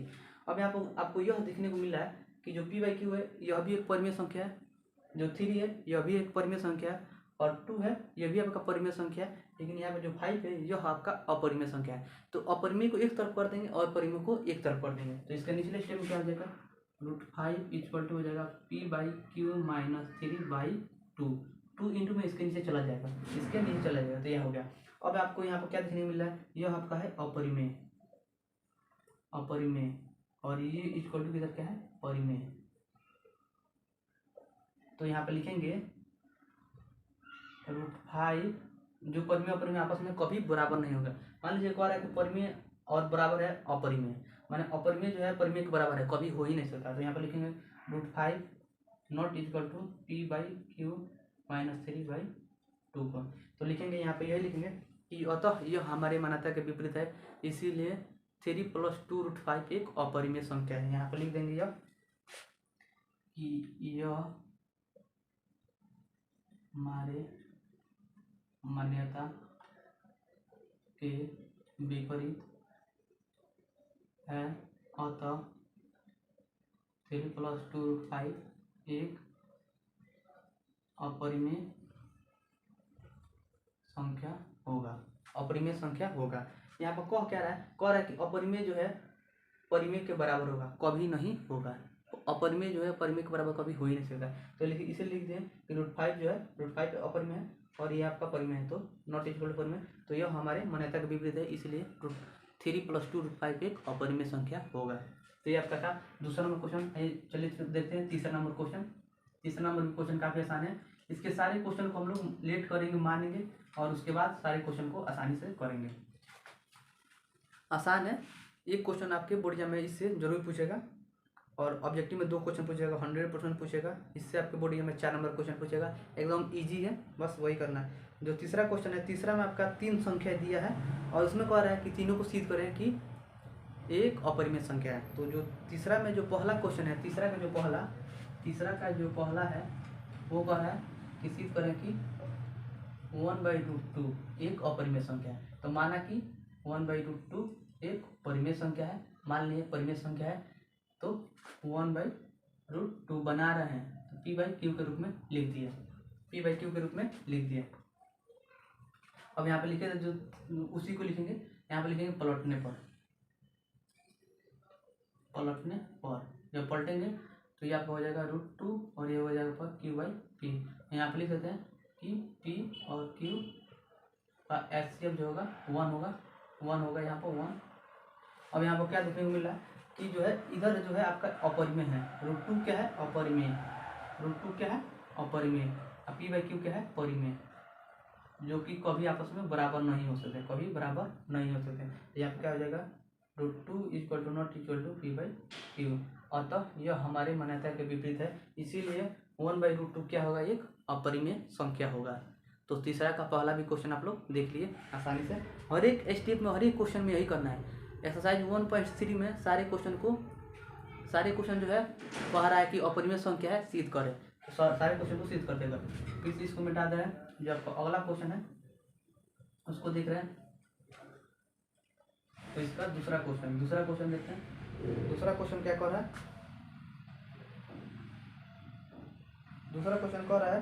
अब यहाँ पर आपको यह देखने को मिला है कि जो p/q है यह भी एक परिमेय संख्या है, जो 3 है यह भी एक परिमेय संख्या है, और 2 है यह भी आपका परिमेय संख्या है, लेकिन यहाँ पे जो 5 है यह आपका अपरिमेय संख्या है। तो अपरिमेय को एक तरफ कर देंगे और परिमेय को एक तरफ कर देंगे, तो इसका निचले स्टेप में क्या हो जाएगा √5 = हो जाएगा p/q - 3/2। 2 इंटू में इसके नीचे चला जाएगा, तो यह हो गया। अब आपको यहाँ पर क्या देखने को मिल रहा है, यह आपका है अपरिमेय, और ये इक्वल टू किधर क्या है परिमेय। तो यहाँ पे लिखेंगे √5 जो परिमेय अपरिमेय आपस में कभी बराबर नहीं होगा। मान लीजिए कह रहा है कि परिमेय और बराबर है अपरिमेय, माने अपरिमेय जो है परिमेय के बराबर है, कभी हो ही नहीं सकता। तो यहाँ पे लिखेंगे √5 ≠ p/q - 3/2 को। तो लिखेंगे यहाँ पे यही लिखेंगे कि अतः यह हमारे मान्यता के विपरीत है, इसीलिए 3 + 2 √5 एक अपरिमेय संख्या है। यहाँ पे लिख देंगे यह कि यह हमारे मान्यता के विपरीत है, अतः 3 + 2 √5 एक अपरिमेय संख्या होगा। यहाँ पर कह रहा है कि अपरिमेय जो है परिमेय के बराबर होगा, कभी नहीं होगा। अपरिमेय जो है परिमेय के बराबर कभी हो ही नहीं सकता। तो इसे लिख दें कि √5 जो है √5 अपरिमेय है और ये आपका परिमेय है, तो नॉट इक्वल परिमेय, तो यह हमारे मान्यता के विपरीत है, इसलिए 3 + 2 √5 एक अपरिमेय संख्या होगा। तो ये आपका था दूसरा नंबर क्वेश्चन। चलिए देखते हैं तीसरा नंबर क्वेश्चन। तीसरा नंबर क्वेश्चन काफ़ी आसान है। इसके सारे क्वेश्चन को हम लोग लेट करेंगे, मानेंगे, और उसके बाद सारे क्वेश्चन को आसानी से करेंगे। आसान है। एक क्वेश्चन आपके बोर्ड एग्जाम में इससे जरूर पूछेगा, और ऑब्जेक्टिव में 2 क्वेश्चन पूछेगा, 100% पूछेगा। इससे आपके बोर्ड एग्जाम में 4 नंबर क्वेश्चन पूछेगा, एकदम इजी है, बस वही करना है। जो तीसरा क्वेश्चन है, तीसरा में आपका 3 संख्या दिया है और उसमें कह रहा है कि तीनों को सिद्ध करें कि एक अपरिमेय संख्या है। तो जो तीसरा में जो पहला क्वेश्चन है, तीसरा का जो पहला है वो कह रहा है कि सिद्ध करें कि 1/√2 एक अपरिमेय संख्या है। तो माना कि 1/√2 एक परिमेय संख्या है, मान लीजिए परिमेय संख्या है, तो 1/√2 बना रहे हैं, तो p/q के रूप में लिख दिया। अब यहाँ पे लिखे जो उसी को लिखेंगे, यहाँ पे लिखेंगे पलटने पर। जब पलटेंगे तो ये आपका हो जाएगा √2 और ये हो जाएगा पर q/p। यहाँ पे लिख देते हैं कि p और q का HCF जो होगा 1 होगा यहाँ पर 1। अब यहाँ पर क्या देखने को मिल रहा है कि जो है इधर जो है आपका अपरिमेय है, √2 क्या है अपरिमेय, और p/q क्या है परिमेय, जो कि कभी आपस में बराबर नहीं हो सकते, यहाँ पे क्या हो जाएगा √2 = नॉट इक्वल टू p/q। अतः यह हमारे मान्यता के विपरीत है, इसीलिए 1/√2 क्या होगा एक अपरिमेय संख्या होगा। तो तीसरा का पहला भी क्वेश्चन आप लोग देख लिए आसानी से। हर एक स्टेप में हर एक क्वेश्चन में यही करना है। एक्सरसाइज 1.3 में सारे क्वेश्चन जो है कह रहा है कि अपरिमेय संख्या है सिद्ध करें, तो सारे क्वेश्चन को सिद्ध कर देगा। फिर से इसको मिटा दे रहे हैं। जो आपका अगला क्वेश्चन है उसको देख रहे हैं, तो इसका दूसरा क्वेश्चन देखते हैं। दूसरा क्वेश्चन क्या कह रहा है, दूसरा क्वेश्चन कह रहा है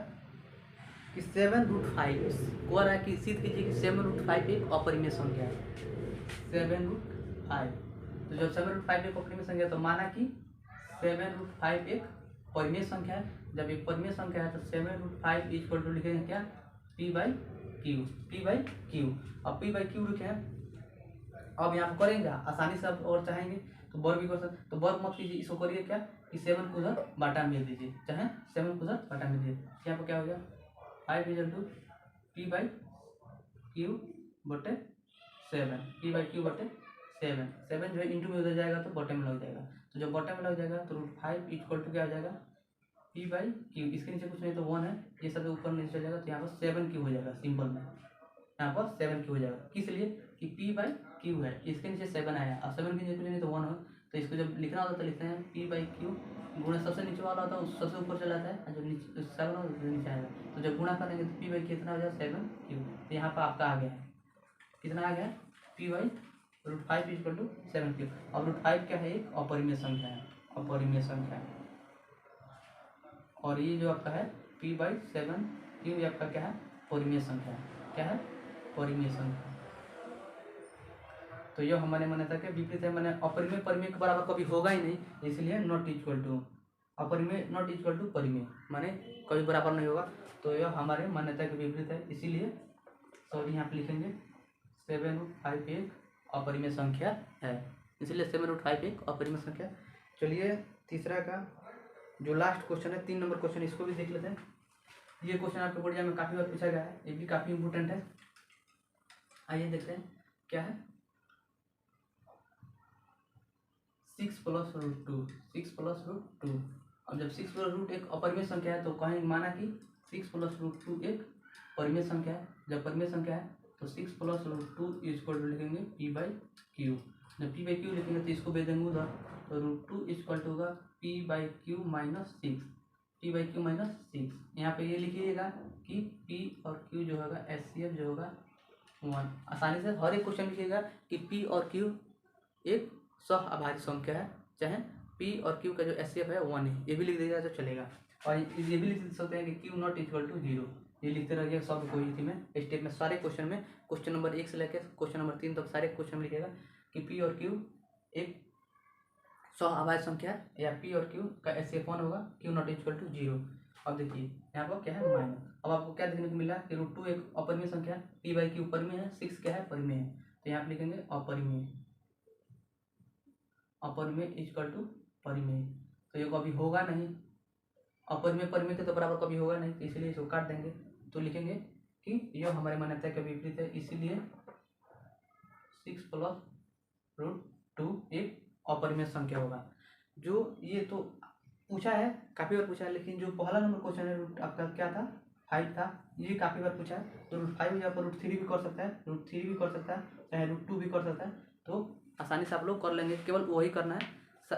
कि 7√5 कह रहा है कि सिद्ध कीजिए कि 7√5 एक अपरिमेय संख्या है। 7√5, तो जब 7√5 एक अपरिमेय संख्या है तो माना कि 7√5 एक परिमेय संख्या है। जब एक परिमेय संख्या है तो 7√5 इक्वल टू लिखेंगे क्या, P by Q, P by Q. अब P बाई क्यू लिखे हैं। अब यहाँ पर करेंगे आसानी से, अब और चाहेंगे तो वर्ग भी कर सकते, तो वर्ग मत कीजिए, इसको करिए क्या कि 7 को उधर बाटा में दीजिए, चाहे 7 को उधर बाटा में दीजिए। यहाँ पर क्या हो गया 5 equal to P by Q बटे 7, P बाई क्यू बटे 7। 7 जो है इंटू में उधर जाएगा तो बटे में लग जाएगा, तो जब बटे में लग जाएगा तो √5 इक्वल टू क्या हो जाएगा P बाई क्यू। इसके नीचे कुछ नहीं तो 1 है, ये सब ऊपर नीचे चल जाएगा, तो यहाँ पर 7 क्यू हो जाएगा सिंपल में, यहाँ पर 7 क्यू हो जाएगा। किस लिए कि P बाई क्यू है, इसके नीचे 7 आया, और 7 के नीचे कुछ नहीं तो 1 हो, तो इसको जब लिखना होता है तो लिखते हैं P बाई क्यू, गुणा सबसे नीचे वाला होता है उस सबसे ऊपर चला जाता है, और जब नीचे 7 हो तो नीचे आएगा, तो जब गुणा करेंगे तो P बाई कितना हो जाएगा 7 क्यू। तो यहाँ पर आपका आ गया है, कितना आ गया है P by √5 equal to 7 Q. और √5 क्या है, एक अपरिमेय संख्या है, अपरिमेय संख्या है। और ये जो आपका है P बाई 7 क्यू, ये आपका क्या है, परिमेय संख्या है। क्या है, परिमेय संख्या। तो यह हमारे मान्यता के विपरीत है, मैंने अपरिमेय परिमेय के बराबर कभी होगा ही नहीं, इसलिए नॉट इक्वल टू अपरिमेय, नॉट इक्वल टू परिमेय, माने कभी बराबर नहीं होगा, तो यह हमारे मान्यता के विपरीत है, इसीलिए सॉरी यहाँ पे लिखेंगे 7√5 एक अपरिमेय संख्या है, इसलिए 7√5 एक अपरिमेय संख्या। चलिए तीसरा का जो लास्ट क्वेश्चन है 3 नंबर क्वेश्चन, इसको भी देख लेते हैं। ये क्वेश्चन आपके बोर्ड में काफ़ी बार पूछा गया है, ये भी काफ़ी इंपॉर्टेंट है। आइए देखते हैं क्या है, 6 + √2, 6 + √2। अब जब 6 + √2 एक अपरिमेय संख्या है तो कहेंगे माना कि 6 + √2 एक परिमेय संख्या है। जब परिमेय संख्या है तो 6 + √2 इक्वल टू लिखेंगे P बाई क्यू। जब P बाई क्यू लिखेंगे तो इसको भेज देंगे उधर, तो √2 इक्वल टू होगा P by Q minus 6, P by Q minus 6। यहाँ पे ये लिखिएगा कि P और Q जो होगा HCF जो होगा 1। आसानी से हर एक क्वेश्चन लिखिएगा कि P और Q एक सह अभाज्य संख्या है, चाहे P और Q का जो HCF है 1 है, ये भी लिख दीजिएगा तो चलेगा। और ये भी लिख सकते हैं कि Q नॉट इक्वल टू 0, ये लिखते रहिए सब कोई थी में स्टेप में, सारे क्वेश्चन में, क्वेश्चन नंबर 1 से लेकर क्वेश्चन नंबर 3 तक सारे क्वेश्चन में लिखिएगा कि P और Q एक सह अभाज्य संख्या है, या P और Q का HCF 1 होगा, Q नॉट इक्वल टू 0। अब देखिए यहाँ पर क्या है माइनस, अब आपको क्या देखने को मिला कि √2 एक अपरिमेय संख्या है, P बाई क्यू परिमेय है, 6 क्या है परिमेय है, तो यहाँ पे लिखेंगे अपरिमेय, अपरिमेय इक्वल टू परिमेय। तो ये कभी होगा नहीं, अपरिमेय परिमेय के तो बराबर कभी होगा नहीं, तो इसलिए इसको काट देंगे, तो लिखेंगे कि यह हमारे मान्यता के विपरीत है, इसीलिए 6 + √2 एक अपरिमेय संख्या होगा। जो ये तो पूछा है, काफ़ी बार पूछा है, लेकिन जो पहला नंबर क्वेश्चन है आपका क्या था, 5 था, ये काफ़ी बार पूछा है, तो √5 यहाँ पर √3 भी कर सकता है, √3 भी कर सकता है, चाहे √2 भी कर सकता है, तो आसानी से आप लोग कर लेंगे, केवल वही करना है,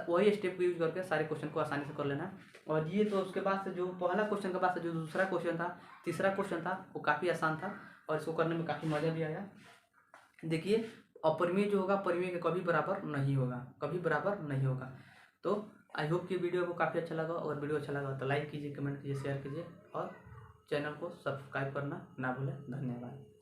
वही स्टेप यूज करके सारे क्वेश्चन को आसानी से कर लेना है। और ये तो उसके बाद से जो पहला क्वेश्चन के बाद से जो दूसरा क्वेश्चन था, तीसरा क्वेश्चन था, वो काफ़ी आसान था और इसको करने में काफ़ी मज़ा भी आया। देखिए अपरिमेय जो होगा परिमेय के कभी बराबर नहीं होगा, कभी बराबर नहीं होगा। तो आई होप कि वीडियो को काफ़ी अच्छा लगा, और वीडियो अच्छा लगा तो लाइक कीजिए, कमेंट कीजिए, शेयर कीजिए, और चैनल को सब्सक्राइब करना ना भूलें। धन्यवाद।